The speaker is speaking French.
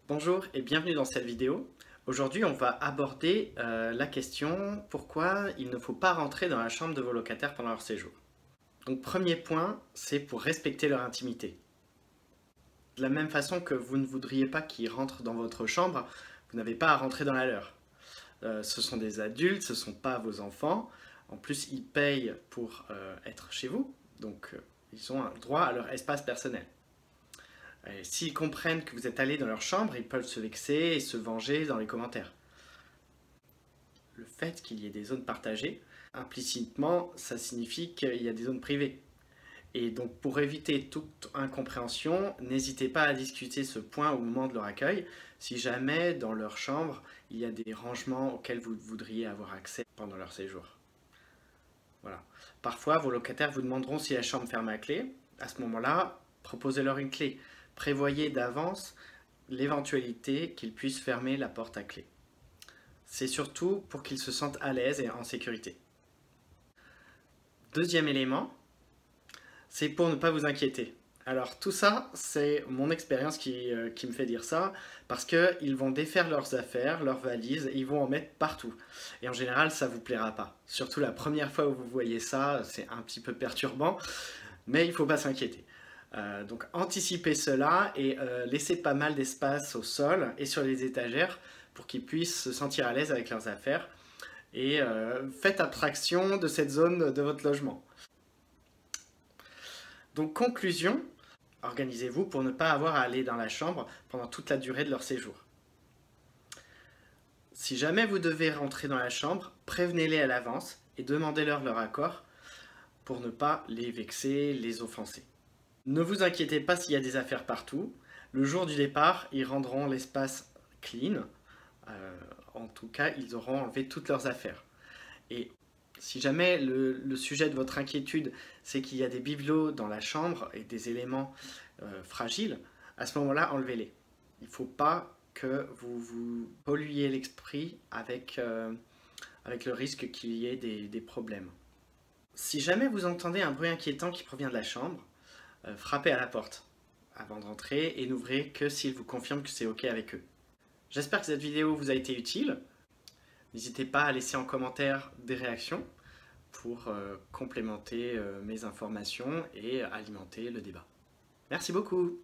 Bonjour et bienvenue dans cette vidéo. Aujourd'hui, on va aborder la question pourquoi il ne faut pas rentrer dans la chambre de vos locataires pendant leur séjour. Donc, premier point, c'est pour respecter leur intimité. De la même façon que vous ne voudriez pas qu'ils rentrent dans votre chambre, vous n'avez pas à rentrer dans la leur. Ce sont des adultes, ce ne sont pas vos enfants. En plus, ils payent pour être chez vous, donc ils ont un droit à leur espace personnel. S'ils comprennent que vous êtes allé dans leur chambre, ils peuvent se vexer et se venger dans les commentaires. Le fait qu'il y ait des zones partagées, implicitement, ça signifie qu'il y a des zones privées. Et donc pour éviter toute incompréhension, n'hésitez pas à discuter ce point au moment de leur accueil, si jamais dans leur chambre, il y a des rangements auxquels vous voudriez avoir accès pendant leur séjour. Voilà. Parfois, vos locataires vous demanderont si la chambre ferme à clé. À ce moment-là, proposez-leur une clé. Prévoyez d'avance l'éventualité qu'ils puissent fermer la porte à clé. C'est surtout pour qu'ils se sentent à l'aise et en sécurité. Deuxième élément, c'est pour ne pas vous inquiéter. Alors tout ça, c'est mon expérience qui me fait dire ça, parce qu'ils vont défaire leurs affaires, leurs valises, et ils vont en mettre partout. Et en général, ça ne vous plaira pas. Surtout la première fois où vous voyez ça, c'est un petit peu perturbant, mais il ne faut pas s'inquiéter. Donc anticipez cela et laissez pas mal d'espace au sol et sur les étagères pour qu'ils puissent se sentir à l'aise avec leurs affaires. Et faites abstraction de cette zone de votre logement. Donc conclusion, organisez-vous pour ne pas avoir à aller dans la chambre pendant toute la durée de leur séjour. Si jamais vous devez rentrer dans la chambre, prévenez-les à l'avance et demandez-leur leur accord pour ne pas les vexer, les offenser. Ne vous inquiétez pas s'il y a des affaires partout. Le jour du départ, ils rendront l'espace clean. En tout cas, ils auront enlevé toutes leurs affaires. Et si jamais le sujet de votre inquiétude, c'est qu'il y a des bibelots dans la chambre et des éléments fragiles, à ce moment-là, enlevez-les. Il ne faut pas que vous vous polluiez l'esprit avec le risque qu'il y ait des problèmes. Si jamais vous entendez un bruit inquiétant qui provient de la chambre, frappez à la porte avant de rentrer et n'ouvrez que s'ils vous confirment que c'est OK avec eux. J'espère que cette vidéo vous a été utile. N'hésitez pas à laisser en commentaire des réactions pour complémenter mes informations et alimenter le débat. Merci beaucoup.